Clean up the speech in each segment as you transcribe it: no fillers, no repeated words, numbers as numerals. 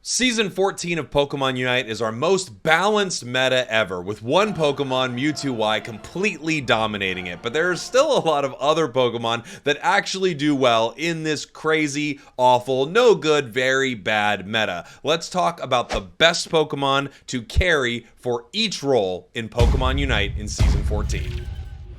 Season 14 of Pokemon Unite is our most balanced meta ever, with one Pokemon, Mewtwo-Y, completely dominating it. But there are still a lot of other Pokemon that actually do well in this crazy, awful, no good, very bad meta. Let's talk about the best Pokemon to carry for each role in Pokemon Unite in Season 14.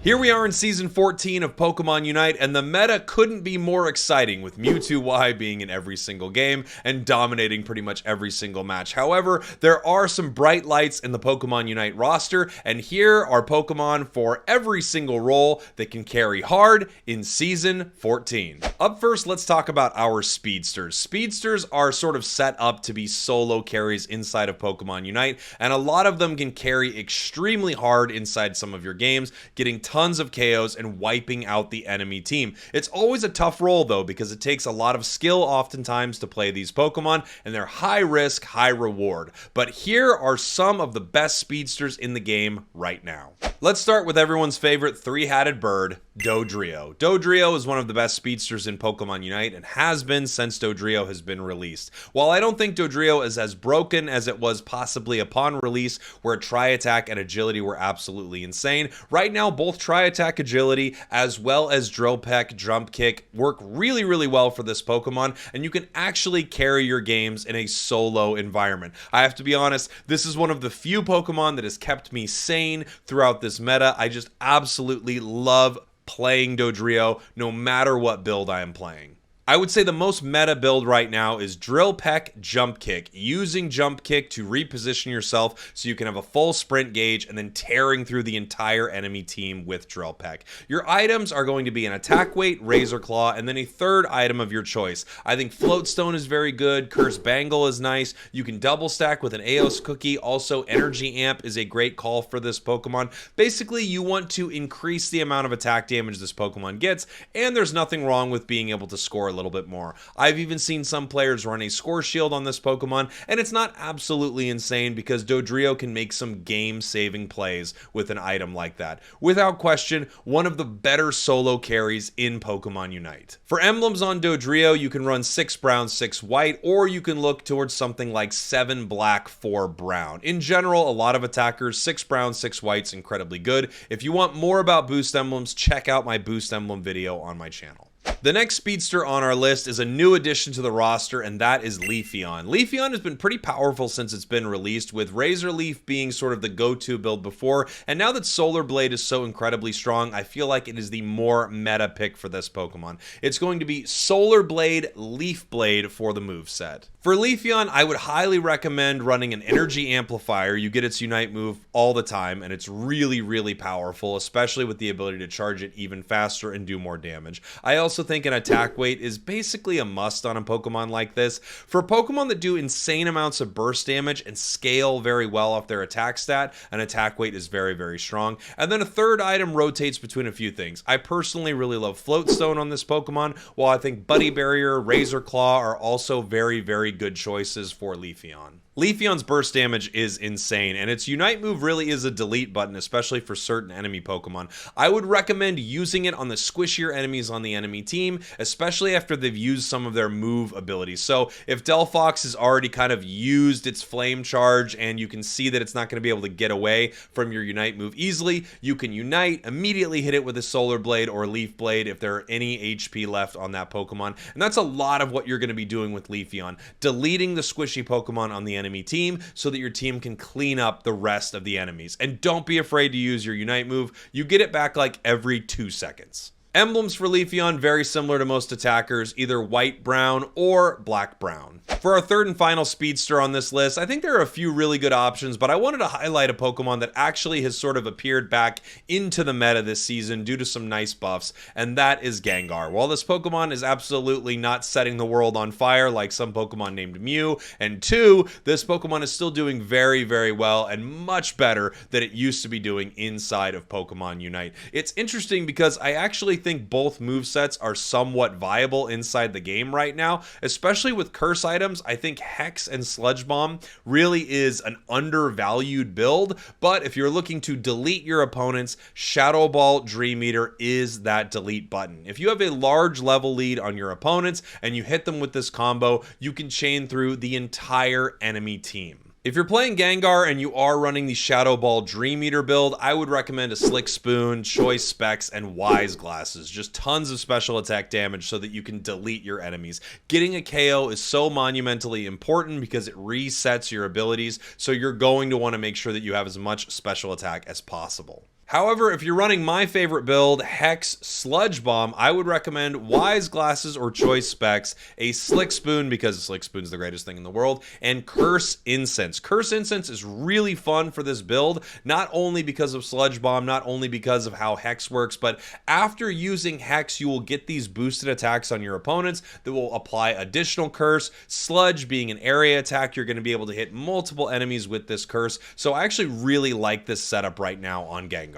Here we are in Season 14 of Pokemon Unite, and the meta couldn't be more exciting, with Mewtwo-Y being in every single game and dominating pretty much every single match. However, there are some bright lights in the Pokemon Unite roster, and here are Pokemon for every single role that can carry hard in Season 14. Up first, let's talk about our Speedsters. Speedsters are sort of set up to be solo carries inside of Pokemon Unite, and a lot of them can carry extremely hard inside some of your games, getting tons of KOs and wiping out the enemy team. It's always a tough role though, because it takes a lot of skill oftentimes to play these Pokemon, and they're high risk, high reward. But here are some of the best speedsters in the game right now. Let's start with everyone's favorite three-hatted bird, Dodrio. Dodrio is one of the best speedsters in Pokemon Unite and has been since Dodrio has been released. While I don't think Dodrio is as broken as it was possibly upon release, where Tri-Attack and Agility were absolutely insane, right now both Tri-Attack, Agility, as well as Drill Peck, Jump Kick work really, really well for this Pokemon, and you can actually carry your games in a solo environment. I have to be honest, this is one of the few Pokemon that has kept me sane throughout this meta. I just absolutely love playing Dodrio no matter what build I am playing. I would say the most meta build right now is Drill Peck, Jump Kick. Using Jump Kick to reposition yourself so you can have a full sprint gauge and then tearing through the entire enemy team with Drill Peck. Your items are going to be an Attack Weight, Razor Claw, and then a third item of your choice. I think Floatstone is very good, Curse Bangle is nice, you can double stack with an Eos Cookie, also Energy Amp is a great call for this Pokemon. Basically, you want to increase the amount of attack damage this Pokemon gets, and there's nothing wrong with being able to score a little bit more. I've even seen some players run a score shield on this Pokemon, and it's not absolutely insane because Dodrio can make some game-saving plays with an item like that. Without question, one of the better solo carries in Pokemon Unite. For emblems on Dodrio, you can run 6 brown, 6 white, or you can look towards something like 7 black, 4 brown. In general, a lot of attackers, 6 brown, 6 white's incredibly good. If you want more about boost emblems, check out my boost emblem video on my channel. The next speedster on our list is a new addition to the roster, and that is Leafeon. Leafeon has been pretty powerful since it's been released, with Razor Leaf being sort of the go-to build before, and now that Solar Blade is so incredibly strong, I feel like it is the more meta pick for this Pokemon. It's going to be Solar Blade, Leaf Blade for the moveset. For Leafeon, I would highly recommend running an Energy Amplifier. You get its Unite move all the time, and it's really, really powerful, especially with the ability to charge it even faster and do more damage. I also think an Attack Weight is basically a must on a Pokemon like this. For Pokemon that do insane amounts of burst damage and scale very well off their attack stat, an Attack Weight is very, very strong. And then a third item rotates between a few things. I personally really love Floatstone on this Pokemon, while I think Buddy Barrier, Razor Claw are also very, very good choices for Leafeon. Leafeon's burst damage is insane, and its Unite move really is a delete button, especially for certain enemy Pokemon. I would recommend using it on the squishier enemies on the enemy team, especially after they've used some of their move abilities. So if Delphox has already kind of used its Flame Charge and you can see that it's not going to be able to get away from your Unite move easily, you can Unite, immediately hit it with a Solar Blade or Leaf Blade if there are any HP left on that Pokemon. And that's a lot of what you're going to be doing with Leafeon, deleting the squishy Pokemon on the enemy team so that your team can clean up the rest of the enemies. And don't be afraid to use your Unite move. You get it back like every 2 seconds. Emblems for Leafeon, very similar to most attackers, either white, brown, or black, brown. For our third and final speedster on this list, I think there are a few really good options, but I wanted to highlight a Pokemon that actually has sort of appeared back into the meta this season due to some nice buffs, and that is Gengar. While this Pokemon is absolutely not setting the world on fire like some Pokemon named Mew and 2, this Pokemon is still doing very, very well and much better than it used to be doing inside of Pokemon Unite. It's interesting because I actually think both movesets are somewhat viable inside the game right now, especially with curse items. I think Hex and Sludge Bomb really is an undervalued build, but if you're looking to delete your opponents, Shadow Ball Dream Eater is that delete button. If you have a large level lead on your opponents and you hit them with this combo, you can chain through the entire enemy team. If you're playing Gengar and you are running the Shadow Ball Dream Eater build, I would recommend a Slick Spoon, Choice Specs, and Wise Glasses. Just tons of special attack damage so that you can delete your enemies. Getting a KO is so monumentally important because it resets your abilities, so you're going to want to make sure that you have as much special attack as possible. However, if you're running my favorite build, Hex Sludge Bomb, I would recommend Wise Glasses or Choice Specs, a Slick Spoon because Slick Spoon's the greatest thing in the world, and Curse Incense. Curse Incense is really fun for this build, not only because of Sludge Bomb, not only because of how Hex works, but after using Hex, you will get these boosted attacks on your opponents that will apply additional Curse. Sludge being an area attack, you're going to be able to hit multiple enemies with this Curse, so I actually really like this setup right now on Gengar.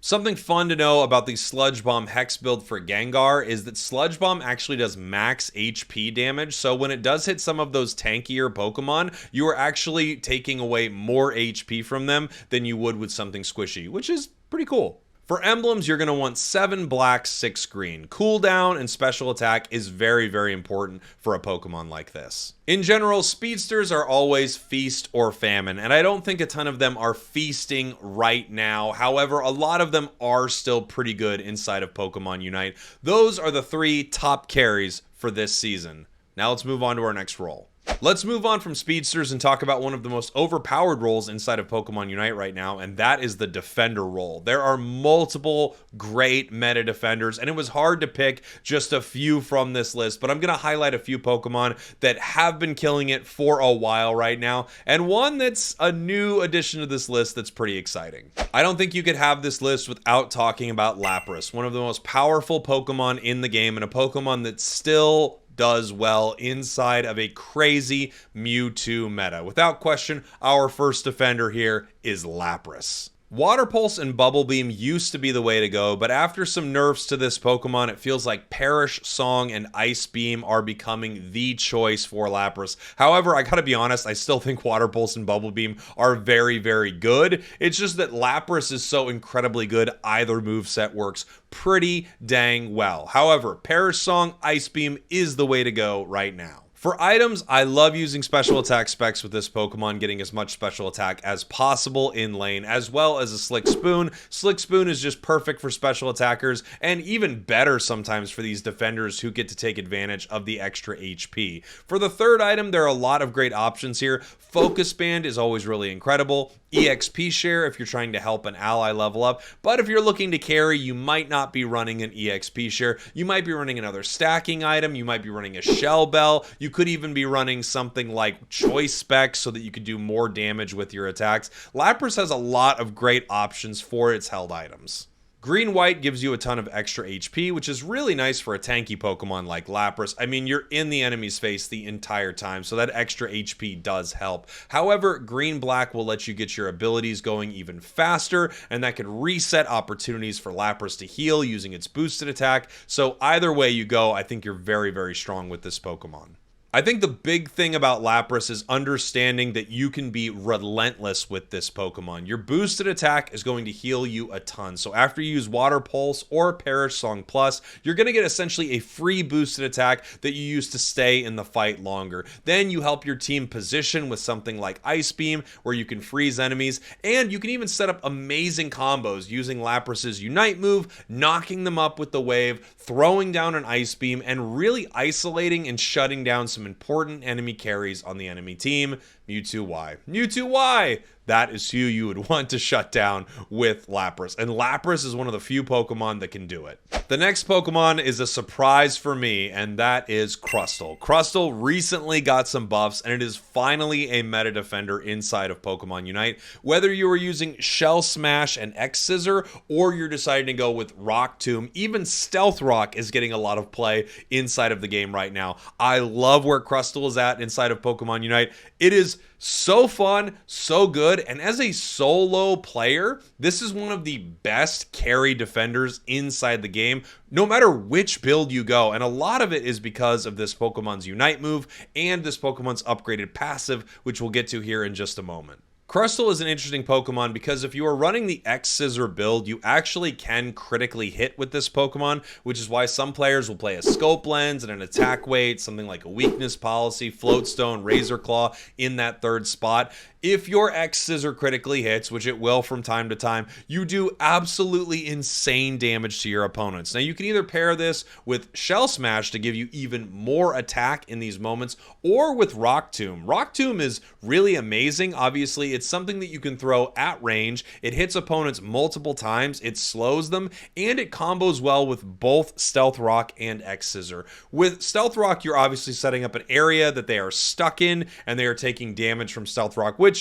Something fun to know about the Sludge Bomb Hex build for Gengar is that Sludge Bomb actually does max HP damage, so when it does hit some of those tankier Pokemon, you are actually taking away more HP from them than you would with something squishy, which is pretty cool. For emblems, you're going to want 7 black, 6 green. Cooldown and special attack is very, very important for a Pokemon like this. In general, Speedsters are always feast or famine, and I don't think a ton of them are feasting right now. However, a lot of them are still pretty good inside of Pokemon Unite. Those are the 3 top carries for this season. Now let's move on to our next role. Let's move on from Speedsters and talk about one of the most overpowered roles inside of Pokemon Unite right now, and that is the Defender role. There are multiple great meta defenders, and it was hard to pick just a few from this list, but I'm going to highlight a few Pokemon that have been killing it for a while right now, and one that's a new addition to this list that's pretty exciting. I don't think you could have this list without talking about Lapras, one of the most powerful Pokemon in the game, and a Pokemon that still does well inside of a crazy Mewtwo meta. Without question, our first defender here is Lapras. Water Pulse and Bubble Beam used to be the way to go, but after some nerfs to this Pokemon, it feels like Perish, Song, and Ice Beam are becoming the choice for Lapras. However, I gotta be honest, I still think Water Pulse and Bubble Beam are very, very good. It's just that Lapras is so incredibly good, either moveset works pretty dang well. However, Perish, Song, Ice Beam is the way to go right now. For items, I love using special attack specs with this Pokemon, getting as much special attack as possible in lane, as well as a Slick Spoon. Slick Spoon is just perfect for special attackers, and even better sometimes for these defenders who get to take advantage of the extra HP. For the third item, there are a lot of great options here. Focus Band is always really incredible. EXP Share if you're trying to help an ally level up, but if you're looking to carry, you might not be running an EXP Share. You might be running another stacking item, you might be running a Shell Bell, you could even be running something like Choice Specs so that you could do more damage with your attacks. Lapras has a lot of great options for its held items. Green-White gives you a ton of extra HP, which is really nice for a tanky Pokemon like Lapras. I mean, you're in the enemy's face the entire time, so that extra HP does help. However, Green-Black will let you get your abilities going even faster, and that can reset opportunities for Lapras to heal using its boosted attack. So either way you go, I think you're very, very strong with this Pokemon. I think the big thing about Lapras is understanding that you can be relentless with this Pokemon. Your boosted attack is going to heal you a ton. So after you use Water Pulse or Perish Song Plus, you're going to get essentially a free boosted attack that you use to stay in the fight longer. Then you help your team position with something like Ice Beam, where you can freeze enemies, and you can even set up amazing combos using Lapras's Unite move, knocking them up with the wave, throwing down an Ice Beam, and really isolating and shutting down some important enemy carries on the enemy team. Mewtwo Y. Mewtwo Y! That is who you would want to shut down with Lapras. And Lapras is one of the few Pokemon that can do it. The next Pokemon is a surprise for me, and that is Crustle. Crustle recently got some buffs, and it is finally a meta defender inside of Pokemon Unite. Whether you are using Shell Smash and X-Scissor, or you're deciding to go with Rock Tomb, even Stealth Rock is getting a lot of play inside of the game right now. I love where where Crustle is at inside of Pokemon Unite. It is so fun, so good, and as a solo player, this is one of the best carry defenders inside the game, no matter which build you go, and a lot of it is because of this Pokemon's Unite move and this Pokemon's upgraded passive, which we'll get to here in just a moment. Crustle is an interesting Pokemon because if you are running the X-Scissor build, you actually can critically hit with this Pokemon, which is why some players will play a Scope Lens and an Attack Weight, something like a Weakness Policy, Floatstone, Razor Claw in that third spot. If your X-Scissor critically hits, which it will from time to time, you do absolutely insane damage to your opponents. Now, you can either pair this with Shell Smash to give you even more attack in these moments, or with Rock Tomb. Rock Tomb is really amazing. Obviously, it's something that you can throw at range. It hits opponents multiple times, it slows them, and it combos well with both Stealth Rock and X-Scissor. With Stealth Rock, you're obviously setting up an area that they are stuck in, and they are taking damage from Stealth Rock, which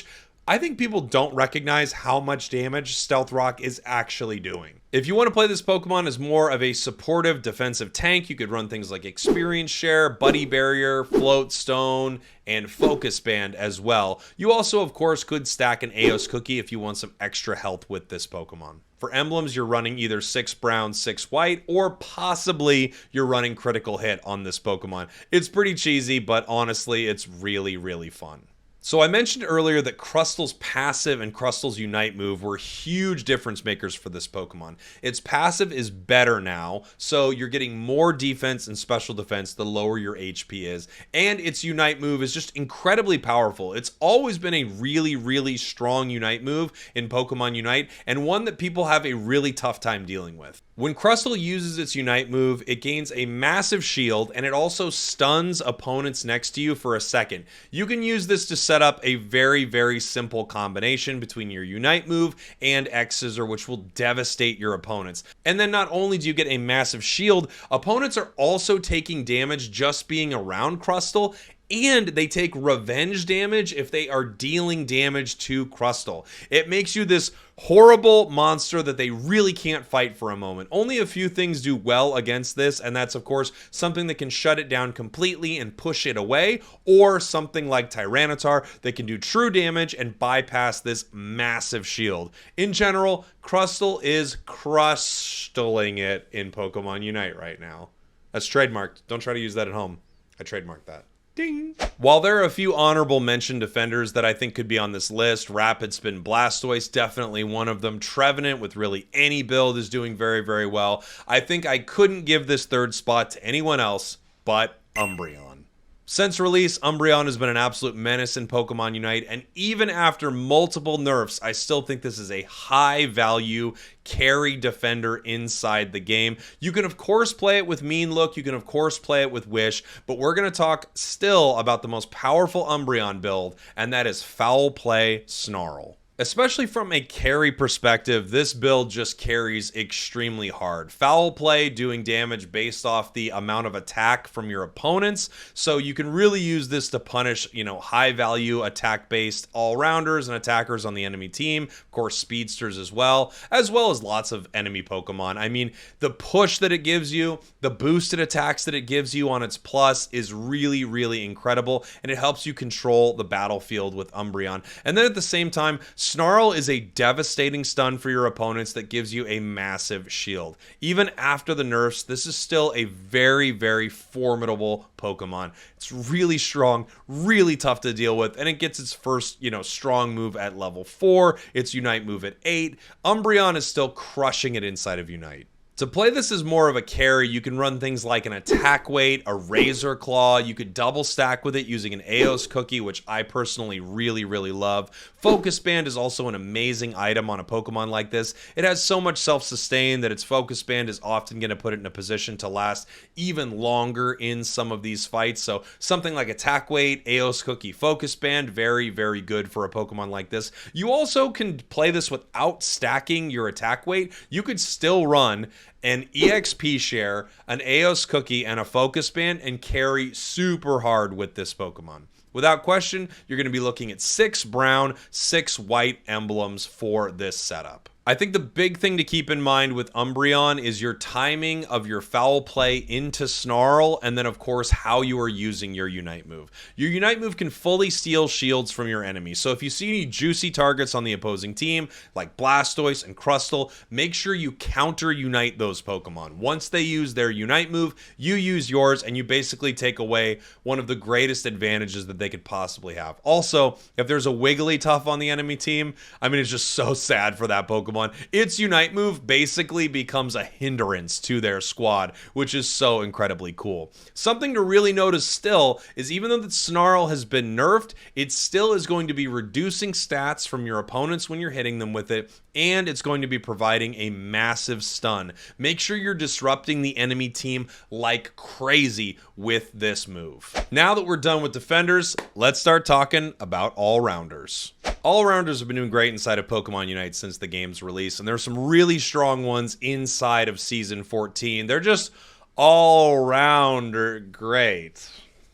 I think people don't recognize how much damage Stealth Rock is actually doing. If you want to play this Pokemon as more of a supportive defensive tank, you could run things like Experience Share, Buddy Barrier, Float Stone, and Focus Band as well. You also, of course, could stack an Eos Cookie if you want some extra health with this Pokemon. For emblems, you're running either 6 brown, 6 white, or possibly you're running Critical Hit on this Pokemon. It's pretty cheesy, but honestly, it's really, really fun. So I mentioned earlier that Crustle's passive and Crustle's Unite move were huge difference makers for this Pokemon. Its passive is better now, so you're getting more defense and special defense the lower your HP is, and its Unite move is just incredibly powerful. It's always been a really, really strong Unite move in Pokemon Unite, and one that people have a really tough time dealing with. When Crustle uses its Unite move, it gains a massive shield, and it also stuns opponents next to you for a second. You can use this to set up a very, very simple combination between your Unite move and X-Scissor, which will devastate your opponents. And then not only do you get a massive shield, opponents are also taking damage just being around Crustle, and they take revenge damage if they are dealing damage to Crustle. It makes you this horrible monster that they really can't fight for a moment. Only a few things do well against this, and that's of course something that can shut it down completely and push it away, or something like Tyranitar that can do true damage and bypass this massive shield. In general, Crustle is crustling it in Pokemon Unite right now. That's trademarked. Don't try to use that at home. I trademarked that. Ding. While there are a few honorable mention defenders that I think could be on this list, Rapid Spin Blastoise, definitely one of them. Trevenant with really any build is doing very, very well. I think I couldn't give this third spot to anyone else but Umbreon. Since release, Umbreon has been an absolute menace in Pokemon Unite, and even after multiple nerfs, I still think this is a high-value carry defender inside the game. You can, of course, play it with Mean Look, you can, of course, play it with Wish, but we're going to talk still about the most powerful Umbreon build, and that is Foul Play Snarl. Especially from a carry perspective, this build just carries extremely hard. Foul Play doing damage based off the amount of attack from your opponents, so you can really use this to punish, high value attack based all-rounders and attackers on the enemy team. Of course, speedsters as well as lots of enemy Pokemon. I mean, the push that it gives you, the boosted attacks that it gives you on its plus is really, really incredible, and it helps you control the battlefield with Umbreon. And then at the same time, Snarl is a devastating stun for your opponents that gives you a massive shield. Even after the nerfs, this is still a very, very formidable Pokemon. It's really strong, really tough to deal with, and it gets its first, strong move at level 4, its Unite move at 8. Umbreon is still crushing it inside of Unite. To play this as more of a carry, you can run things like an Attack Weight, a Razor Claw. You could double stack with it using an Eos Cookie, which I personally really, really love. Focus Band is also an amazing item on a Pokemon like this. It has so much self-sustain that its Focus Band is often going to put it in a position to last even longer in some of these fights. So something like Attack Weight, Eos Cookie, Focus Band, very, very good for a Pokemon like this. You also can play this without stacking your Attack Weight. You could still run an EXP Share, an Eos Cookie, and a Focus Band and carry super hard with this Pokemon. Without question, you're going to be looking at 6 brown, 6 white emblems for this setup. I think the big thing to keep in mind with Umbreon is your timing of your foul play into Snarl, and then of course how you are using your Unite move. Your Unite move can fully steal shields from your enemy, so if you see any juicy targets on the opposing team, like Blastoise and Crustle, make sure you counter Unite those Pokemon. Once they use their Unite move, you use yours, and you basically take away one of the greatest advantages that they could possibly have. Also, if there's a Wigglytuff on the enemy team, I mean, it's just so sad for that Pokemon. Its Unite move basically becomes a hindrance to their squad, which is so incredibly cool. Something to really notice still is even though the Snarl has been nerfed, it still is going to be reducing stats from your opponents when you're hitting them with it, and it's going to be providing a massive stun. Make sure you're disrupting the enemy team like crazy with this move. Now that we're done with defenders, let's start talking about all-rounders. All-rounders have been doing great inside of Pokemon Unite since the game's release, and there's some really strong ones inside of Season 14. They're just all-rounder great.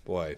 Boy,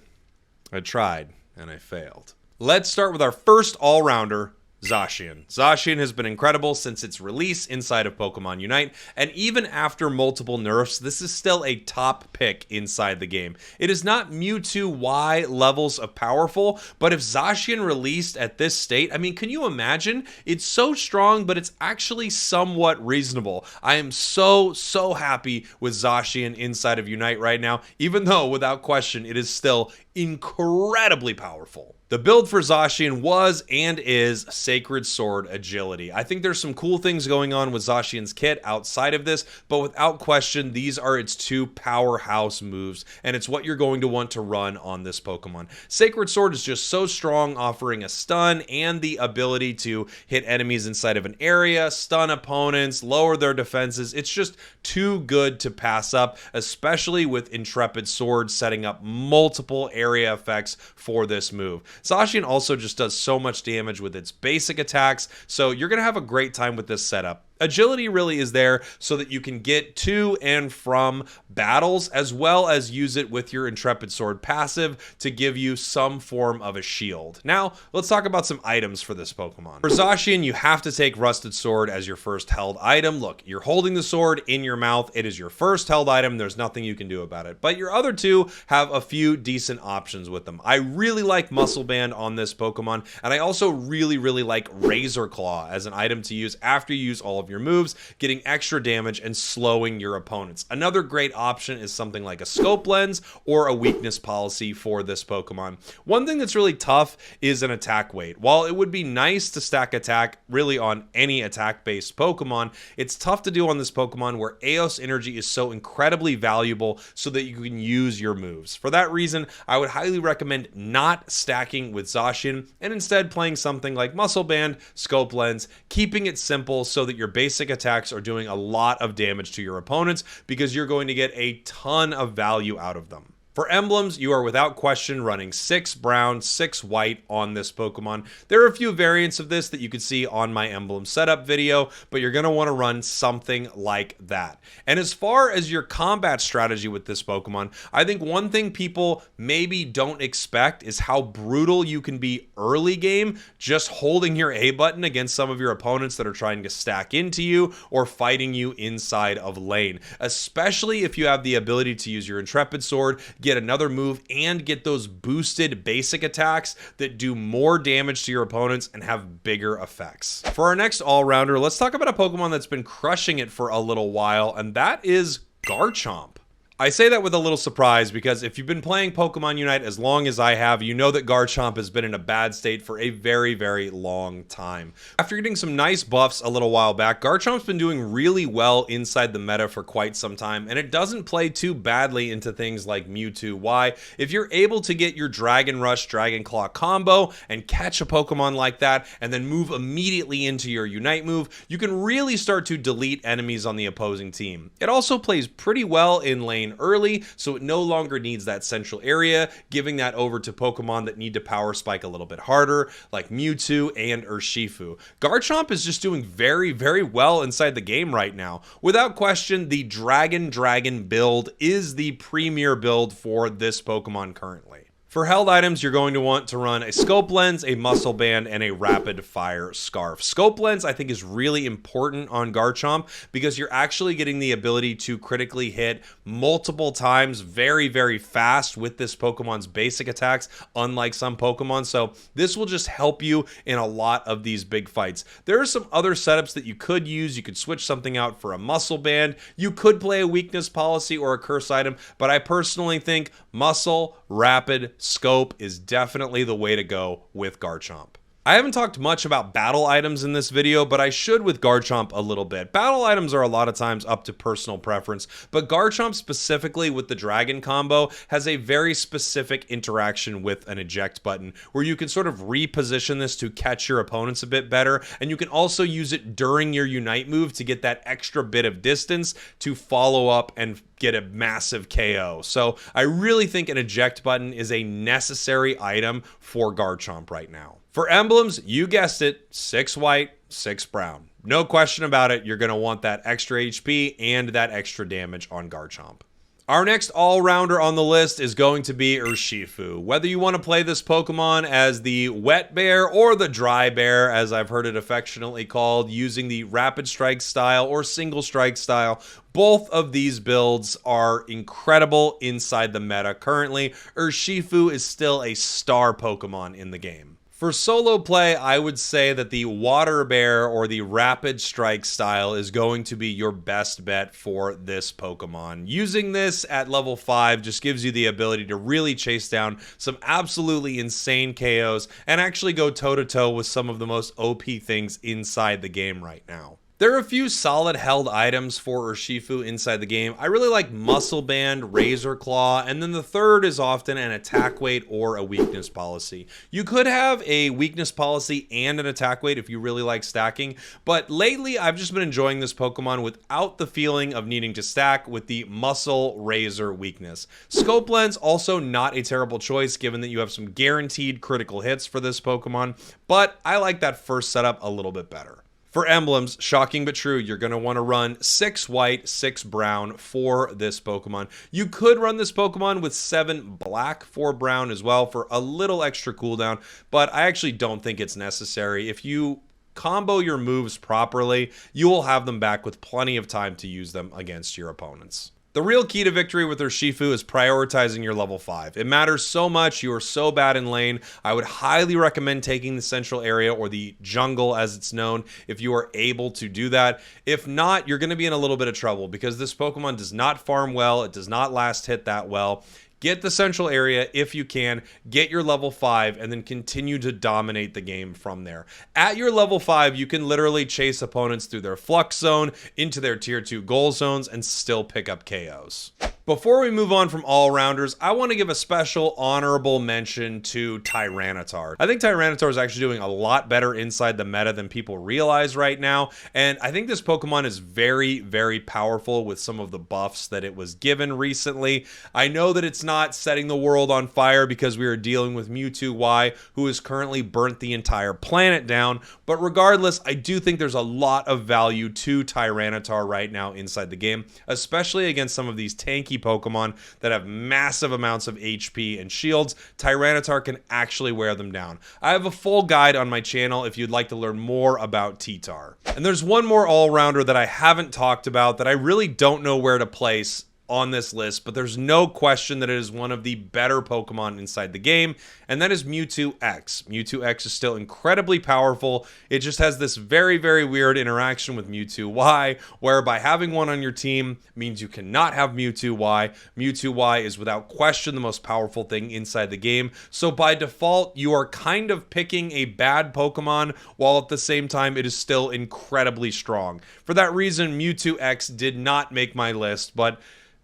I tried, and I failed. Let's start with our first all-rounder, Zacian. Zacian has been incredible since its release inside of Pokemon Unite, and even after multiple nerfs, this is still a top pick inside the game. It is not Mewtwo Y levels of powerful, but if Zacian released at this state, I mean, can you imagine? It's so strong, but it's actually somewhat reasonable. I am so happy with Zacian inside of Unite right now, even though, without question, it is still incredibly powerful. The build for Zacian was and is Sacred Sword Agility. I think there's some cool things going on with Zacian's kit outside of this, but without question, these are its two powerhouse moves, and it's what you're going to want to run on this Pokemon. Sacred Sword is just so strong, offering a stun and the ability to hit enemies inside of an area, stun opponents, lower their defenses. It's just too good to pass up, especially with Intrepid Sword setting up multiple area effects for this move. Zacian also just does so much damage with its basic attacks, so you're going to have a great time with this setup. Agility really is there so that you can get to and from battles, as well as use it with your Intrepid Sword passive to give you some form of a shield. Now, let's talk about some items for this Pokemon. For Zacian, you have to take Rusted Sword as your first held item. Look, you're holding the sword in your mouth. It is your first held item. There's nothing you can do about it. But your other two have a few decent options with them. I really like Muscle Band on this Pokemon, and I also really like Razor Claw as an item to use after you use all of your moves, getting extra damage and slowing your opponents. Another great option is something like a Scope Lens or a Weakness Policy for this Pokemon. One thing that's really tough is an attack weight. While it would be nice to stack attack really on any attack-based Pokemon, it's tough to do on this Pokemon where Eos Energy is so incredibly valuable so that you can use your moves. For that reason, I would highly recommend not stacking with Zacian and instead playing something like Muscle Band, Scope Lens, keeping it simple so that your basic attacks are doing a lot of damage to your opponents because you're going to get a ton of value out of them. For emblems, you are without question running 6 brown, 6 white on this Pokemon. There are a few variants of this that you could see on my emblem setup video, but you're going to want to run something like that. And as far as your combat strategy with this Pokemon, I think one thing people maybe don't expect is how brutal you can be early game just holding your A button against some of your opponents that are trying to stack into you or fighting you inside of lane, especially if you have the ability to use your Intrepid Sword, get another move, and get those boosted basic attacks that do more damage to your opponents and have bigger effects. For our next all-rounder, let's talk about a Pokemon that's been crushing it for a little while, and that is Garchomp. I say that with a little surprise because if you've been playing Pokemon Unite as long as I have, you know that Garchomp has been in a bad state for a very long time. After getting some nice buffs a little while back, Garchomp's been doing really well inside the meta for quite some time, and it doesn't play too badly into things like Mewtwo Y. If you're able to get your Dragon Rush, Dragon Claw combo and catch a Pokemon like that, and then move immediately into your Unite move, you can really start to delete enemies on the opposing team. It also plays pretty well in lane early, so it no longer needs that central area, giving that over to Pokemon that need to power spike a little bit harder, like Mewtwo and Urshifu. Garchomp is just doing very well inside the game right now. Without question, the Dragon build is the premier build for this Pokemon currently. For held items, you're going to want to run a scope lens, a muscle band, and a rapid fire scarf. Scope lens, I think, is really important on Garchomp because you're actually getting the ability to critically hit multiple times very, very fast with this Pokemon's basic attacks, unlike some Pokemon. So this will just help you in a lot of these big fights. There are some other setups that you could use. You could switch something out for a muscle band. You could play a weakness policy or a curse item, but I personally think muscle, rapid, scope is definitely the way to go with Garchomp. I haven't talked much about battle items in this video, but I should with Garchomp a little bit. Battle items are a lot of times up to personal preference, but Garchomp specifically with the Dragon combo has a very specific interaction with an eject button where you can sort of reposition this to catch your opponents a bit better, and you can also use it during your Unite move to get that extra bit of distance to follow up and get a massive KO. So I really think an eject button is a necessary item for Garchomp right now. For emblems, you guessed it, 6 white, 6 brown. No question about it, you're going to want that extra HP and that extra damage on Garchomp. Our next all-rounder on the list is going to be Urshifu. Whether you want to play this Pokemon as the wet bear or the dry bear, as I've heard it affectionately called, using the rapid strike style or single strike style, both of these builds are incredible inside the meta. Currently, Urshifu is still a star Pokemon in the game. For solo play, I would say that the Water Bear or the Rapid Strike style is going to be your best bet for this Pokemon. Using this at level 5 just gives you the ability to really chase down some absolutely insane KOs and actually go toe-to-toe with some of the most OP things inside the game right now. There are a few solid held items for Urshifu inside the game. I really like Muscle Band, Razor Claw, and then the third is often an attack weight or a weakness policy. You could have a weakness policy and an attack weight if you really like stacking, but lately I've just been enjoying this Pokemon without the feeling of needing to stack with the Muscle Razor weakness. Scope Lens, also not a terrible choice given that you have some guaranteed critical hits for this Pokemon, but I like that first setup a little bit better. For emblems, shocking but true, you're going to want to run 6 white, 6 brown for this Pokemon. You could run this Pokemon with 7 black, 4 brown as well for a little extra cooldown, but I actually don't think it's necessary. If you combo your moves properly, you will have them back with plenty of time to use them against your opponents. The real key to victory with Urshifu is prioritizing your level 5. It matters so much. You are so bad in lane. I would highly recommend taking the central area or the jungle as it's known if you are able to do that. If not, you're going to be in a little bit of trouble because this Pokemon does not farm well. It does not last hit that well. Get the central area if you can, get your level 5, and then continue to dominate the game from there. At your level 5, you can literally chase opponents through their flux zone, into their tier 2 goal zones, and still pick up KOs. Before we move on from all-rounders, I want to give a special honorable mention to Tyranitar. I think Tyranitar is actually doing a lot better inside the meta than people realize right now, and I think this Pokemon is very, very powerful with some of the buffs that it was given recently. I know that it's not setting the world on fire because we are dealing with Mewtwo Y, who has currently burnt the entire planet down, but regardless, I do think there's a lot of value to Tyranitar right now inside the game, especially against some of these tanky Pokemon that have massive amounts of HP and shields. Tyranitar can actually wear them down. I have a full guide on my channel if you'd like to learn more about T-Tar. And there's one more all-rounder that I haven't talked about that I really don't know where to place on this list, but there's no question that it is one of the better Pokemon inside the game, and that is Mewtwo X. Mewtwo X is still incredibly powerful. It just has this very, very weird interaction with Mewtwo Y, whereby having one on your team means you cannot have Mewtwo Y. Mewtwo Y is without question the most powerful thing inside the game, so by default, you are kind of picking a bad Pokemon, while at the same time, it is still incredibly strong. For that reason, Mewtwo X did not make my list, but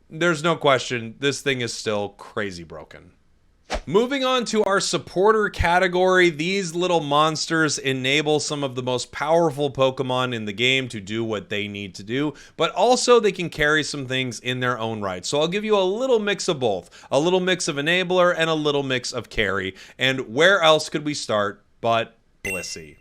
there's no question, this thing is still crazy broken. Moving on to our supporter category, these little monsters enable some of the most powerful Pokemon in the game to do what they need to do, but also they can carry some things in their own right. So I'll give you a little mix of both, a little mix of enabler and a little mix of carry. And where else could we start but Blissey?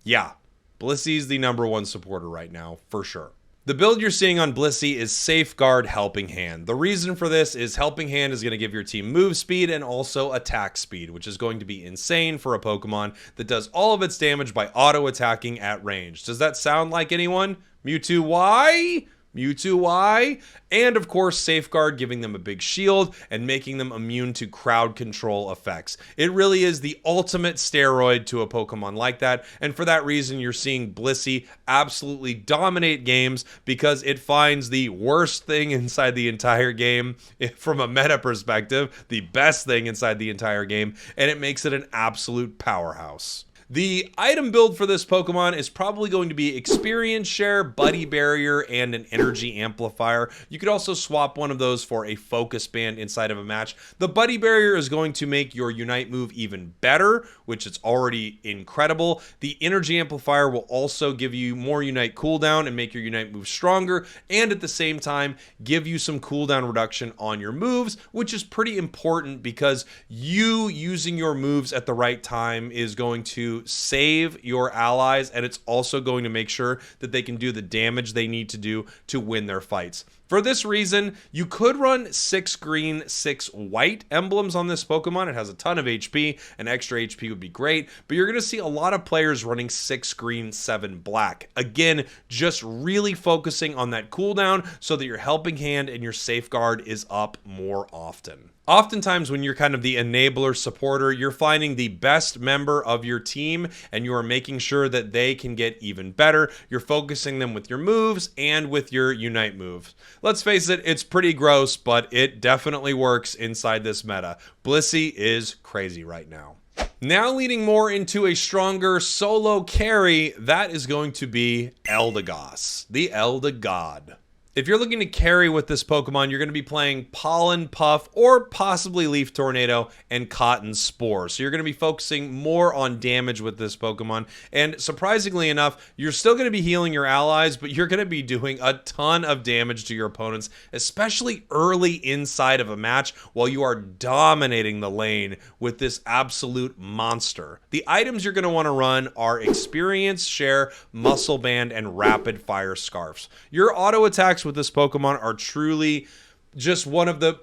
Yeah, Blissey's the #1 supporter right now, for sure. The build you're seeing on Blissey is Safeguard Helping Hand. The reason for this is Helping Hand is going to give your team move speed and also attack speed, which is going to be insane for a Pokemon that does all of its damage by auto-attacking at range. Does that sound like anyone? Mewtwo Y? Mewtwo Y, and of course Safeguard giving them a big shield and making them immune to crowd control effects. It really is the ultimate steroid to a Pokemon like that, and for that reason you're seeing Blissey absolutely dominate games because it finds the worst thing inside the entire game from a meta perspective, the best thing inside the entire game, and it makes it an absolute powerhouse. The item build for this Pokemon is probably going to be Experience Share, Buddy Barrier, and an Energy Amplifier. You could also swap one of those for a Focus Band inside of a match. The Buddy Barrier is going to make your Unite move even better, which is already incredible. The Energy Amplifier will also give you more Unite cooldown and make your Unite move stronger, and at the same time, give you some cooldown reduction on your moves, which is pretty important because you using your moves at the right time is going to save your allies, and it's also going to make sure that they can do the damage they need to do to win their fights. For this reason, you could run 6 green, 6 white emblems on this Pokemon. It has a ton of HP, and extra HP would be great, but you're going to see a lot of players running 6 green, 7 black. Again, just really focusing on that cooldown so that your Helping Hand and your Safeguard is up more often. Oftentimes when you're kind of the enabler supporter, you're finding the best member of your team and you are making sure that they can get even better. You're focusing them with your moves and with your Unite moves. Let's face it, it's pretty gross, but it definitely works inside this meta. Blissey is crazy right now. Now leading more into a stronger solo carry, that is going to be Eldegoss, the Eldegod. If you're looking to carry with this Pokemon, you're going to be playing Pollen Puff or possibly Leaf Tornado and Cotton Spore. So you're going to be focusing more on damage with this Pokemon. And surprisingly enough, you're still going to be healing your allies, but you're going to be doing a ton of damage to your opponents, especially early inside of a match while you are dominating the lane with this absolute monster. The items you're going to want to run are Experience Share, Muscle Band, and Rapid Fire Scarfs. Your auto attacks with this Pokemon are truly just one of the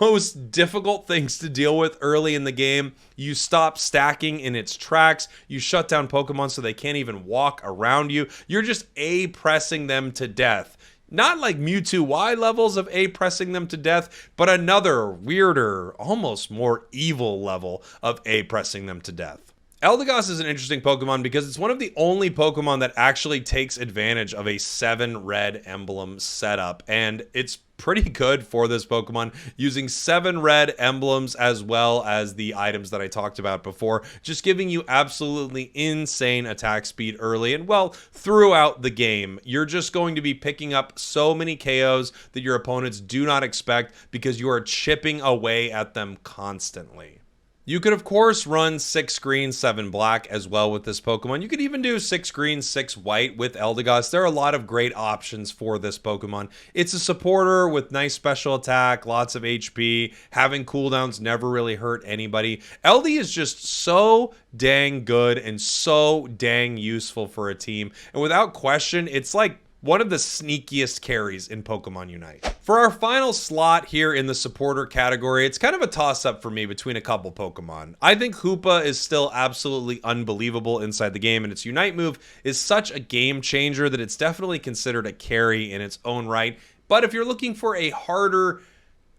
most difficult things to deal with early in the game. You stop stacking in its tracks. You shut down Pokemon so they can't even walk around you. You're just A-pressing them to death. Not like Mewtwo Y levels of A-pressing them to death, but another weirder, almost more evil level of A-pressing them to death. Eldegoss is an interesting Pokemon because it's one of the only Pokemon that actually takes advantage of a 7 red emblem setup, and it's pretty good for this Pokemon, using 7 red emblems as well as the items that I talked about before, just giving you absolutely insane attack speed early and, well, throughout the game. You're just going to be picking up so many KOs that your opponents do not expect because you are chipping away at them constantly. You could, of course, run 6 green, 7 black as well with this Pokemon. You could even do 6 green, 6 white with Eldegoss. There are a lot of great options for this Pokemon. It's a supporter with nice special attack, lots of HP. Having cooldowns never really hurt anybody. Eldy is just so dang good and so dang useful for a team. And without question, it's like one of the sneakiest carries in Pokemon Unite. For our final slot here in the supporter category, it's kind of a toss-up for me between a couple Pokemon. I think Hoopa is still absolutely unbelievable inside the game, and its Unite move is such a game changer that it's definitely considered a carry in its own right. But if you're looking for a harder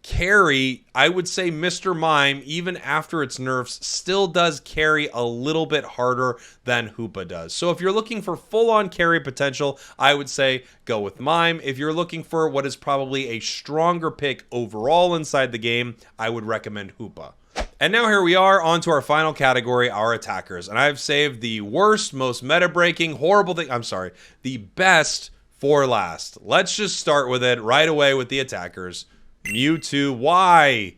carry, I would say Mr. Mime, even after its nerfs, still does carry a little bit harder than Hoopa does. So if you're looking for full-on carry potential, I would say go with Mime. If you're looking for what is probably a stronger pick overall inside the game, I would recommend Hoopa. And now here we are, on to our final category, our attackers. And I've saved the worst, most meta-breaking, horrible thing, the best for last. Let's just start with it right away with the attackers. Mewtwo, why?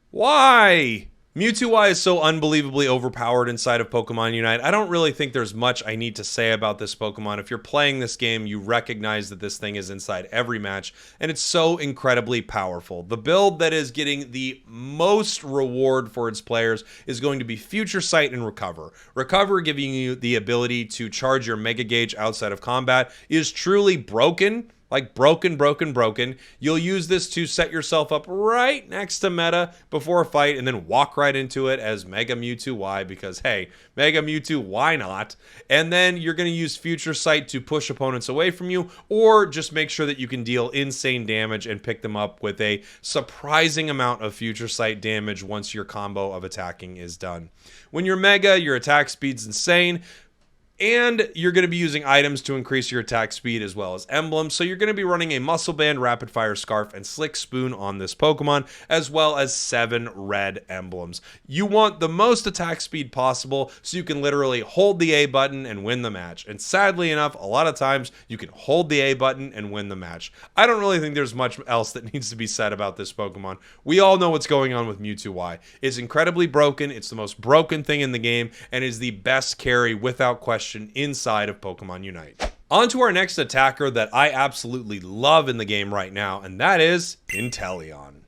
Why? Mewtwo is so unbelievably overpowered inside of Pokemon Unite. I don't really think there's much I need to say about this Pokemon. If you're playing this game, you recognize that this thing is inside every match, and it's so incredibly powerful. The build that is getting the most reward for its players is going to be Future Sight and Recover. Recover, giving you the ability to charge your Mega Gauge outside of combat, is truly broken. Like broken. You'll use this to set yourself up right next to meta before a fight and then walk right into it as Mega Mewtwo Y because, hey, Mega Mewtwo, why not? And then you're going to use Future Sight to push opponents away from you or just make sure that you can deal insane damage and pick them up with a surprising amount of Future Sight damage once your combo of attacking is done. When you're Mega, your attack speed's insane. And you're going to be using items to increase your attack speed as well as emblems. So you're going to be running a Muscle Band, Rapid Fire Scarf, and Slick Spoon on this Pokemon, as well as 7 red emblems. You want the most attack speed possible so you can literally hold the A button and win the match. And sadly enough, a lot of times you can hold the A button and win the match. I don't really think there's much else that needs to be said about this Pokemon. We all know what's going on with Mewtwo Y. It's incredibly broken. It's the most broken thing in the game and is the best carry without question inside of Pokemon Unite. On to our next attacker that I absolutely love in the game right now, and that is Inteleon.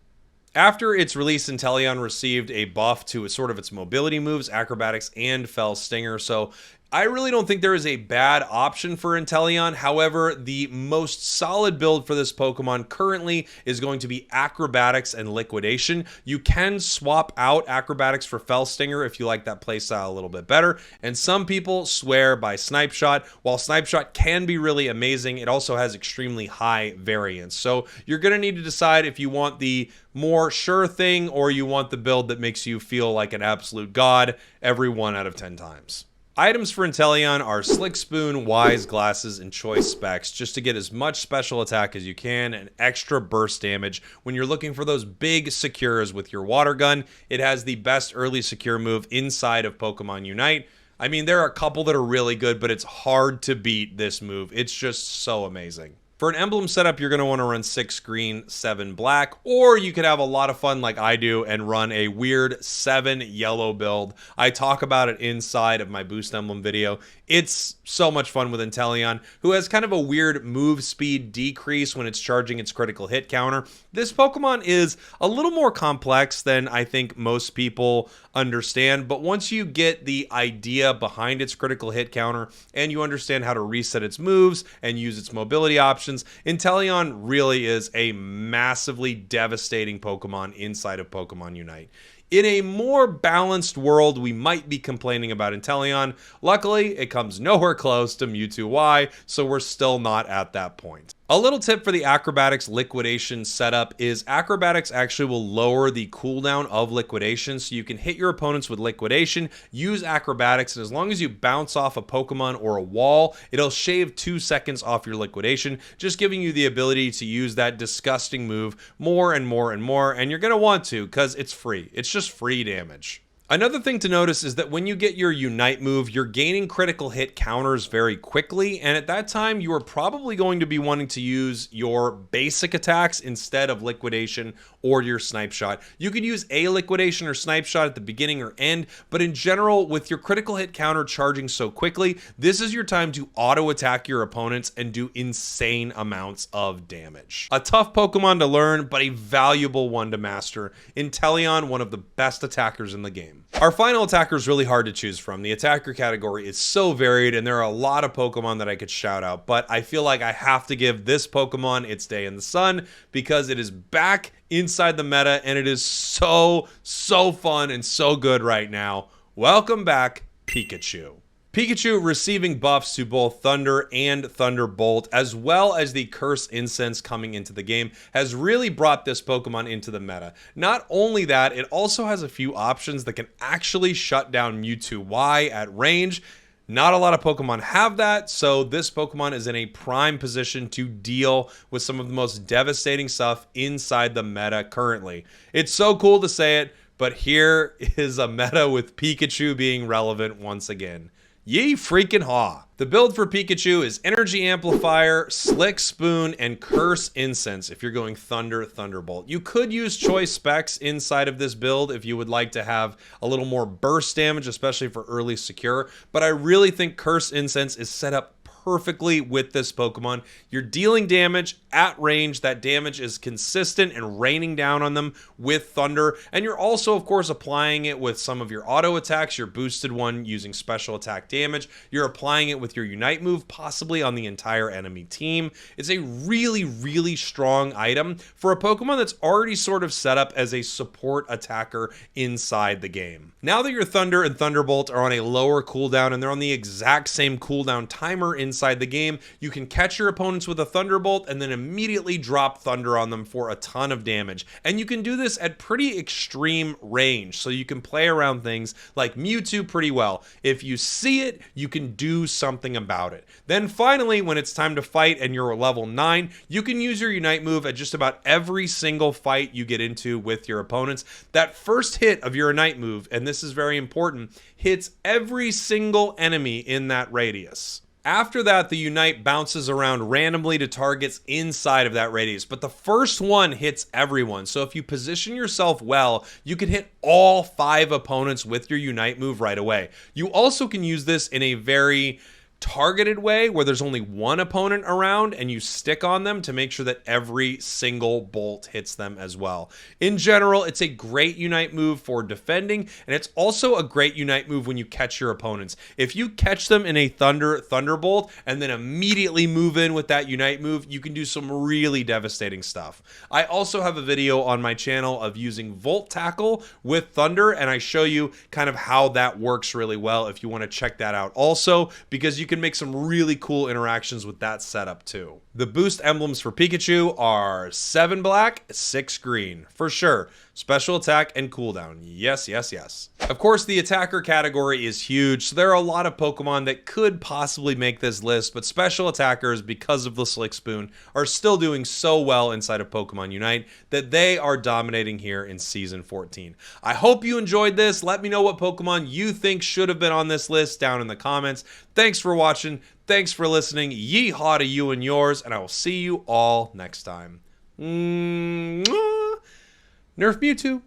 After its release, Inteleon received a buff to sort of its mobility moves, acrobatics, and Fell Stinger, so I really don't think there is a bad option for Inteleon. However, the most solid build for this Pokemon currently is going to be Acrobatics and Liquidation. You can swap out Acrobatics for Fell Stinger if you like that playstyle a little bit better. And some people swear by Snipe Shot. While Snipe Shot can be really amazing, it also has extremely high variance. So you're going to need to decide if you want the more sure thing or you want the build that makes you feel like an absolute god every 1 out of 10 times. Items for Inteleon are Slick Spoon, Wise Glasses, and Choice Specs, just to get as much special attack as you can and extra burst damage. When you're looking for those big secures with your Water Gun, it has the best early secure move inside of Pokemon Unite. I mean, there are a couple that are really good, but it's hard to beat this move. It's just so amazing. For an emblem setup, you're going to want to run 6 green, 7 black, or you could have a lot of fun like I do and run a weird 7 yellow build. I talk about it inside of my boost emblem video. It's so much fun with Inteleon, who has kind of a weird move speed decrease when it's charging its critical hit counter. This Pokemon is a little more complex than I think most people understand, but once you get the idea behind its critical hit counter and you understand how to reset its moves and use its mobility options, Inteleon really is a massively devastating Pokemon inside of Pokemon Unite. In a more balanced world, we might be complaining about Inteleon. Luckily, it comes nowhere close to Mewtwo Y, so we're still not at that point. A little tip for the Acrobatics Liquidation setup is Acrobatics actually will lower the cooldown of Liquidation, so you can hit your opponents with Liquidation, use Acrobatics, and as long as you bounce off a Pokemon or a wall, it'll shave 2 seconds off your Liquidation, just giving you the ability to use that disgusting move more and more and more, and you're going to want to because it's free. It's just free damage. Another thing to notice is that when you get your Unite move, you're gaining critical hit counters very quickly, and at that time, you are probably going to be wanting to use your basic attacks instead of Liquidation or your Snipe Shot. You could use a Liquidation or Snipe Shot at the beginning or end, but in general, with your critical hit counter charging so quickly, this is your time to auto-attack your opponents and do insane amounts of damage. A tough Pokemon to learn, but a valuable one to master. Inteleon, one of the best attackers in the game. Our final attacker is really hard to choose from. The attacker category is so varied, and there are a lot of Pokemon that I could shout out, but I feel like I have to give this Pokemon its day in the sun because it is back inside the meta, and it is so fun and so good right now. Welcome back, Pikachu. Pikachu receiving buffs to both Thunder and Thunderbolt, as well as the Curse Incense coming into the game, has really brought this Pokemon into the meta. Not only that, it also has a few options that can actually shut down Mewtwo Y at range. Not a lot of Pokemon have that, so this Pokemon is in a prime position to deal with some of the most devastating stuff inside the meta currently. It's so cool to say it, but here is a meta with Pikachu being relevant once again. Yee freaking haw. The build for Pikachu is Energy Amplifier, Slick Spoon, and Curse Incense if you're going Thunder, Thunderbolt. You could use choice specs inside of this build if you would like to have a little more burst damage, especially for early secure, but I really think Curse Incense is set up perfectly with this Pokemon. You're dealing damage at range. That damage is consistent and raining down on them with Thunder. And you're also, of course, applying it with some of your auto attacks, your boosted one using special attack damage. You're applying it with your Unite move, possibly on the entire enemy team. It's a really, really strong item for a Pokemon that's already sort of set up as a support attacker inside the game. Now that your Thunder and Thunderbolt are on a lower cooldown and they're on the exact same cooldown timer inside the game, you can catch your opponents with a Thunderbolt and then immediately drop Thunder on them for a ton of damage. And you can do this at pretty extreme range, so you can play around things like Mewtwo pretty well. If you see it, you can do something about it. Then finally, when it's time to fight and you're level 9, you can use your Unite move at just about every single fight you get into with your opponents. That first hit of your Unite move, and this is very important, hits every single enemy in that radius. After that, the Unite bounces around randomly to targets inside of that radius, but the first one hits everyone. So if you position yourself well, you can hit all 5 opponents with your Unite move right away. You also can use this in a very targeted way where there's only one opponent around and you stick on them to make sure that every single bolt hits them as well. In general, it's a great Unite move for defending, and it's also a great Unite move when you catch your opponents. If you catch them in a Thunderbolt and then immediately move in with that Unite move, you can do some really devastating stuff. I also have a video on my channel of using Volt Tackle with Thunder, and I show you kind of how that works really well if you want to check that out also, because you can make some really cool interactions with that setup too. The boost emblems for Pikachu are 7 black, 6 green, for sure. Special attack and cooldown. Yes, yes, yes. Of course, the attacker category is huge, so there are a lot of Pokemon that could possibly make this list, but special attackers, because of the Slick Spoon, are still doing so well inside of Pokemon Unite that they are dominating here in Season 14. I hope you enjoyed this. Let me know what Pokemon you think should have been on this list down in the comments. Thanks for watching. Thanks for listening. Yeehaw to you and yours, and I will see you all next time. Nerf Mewtwo.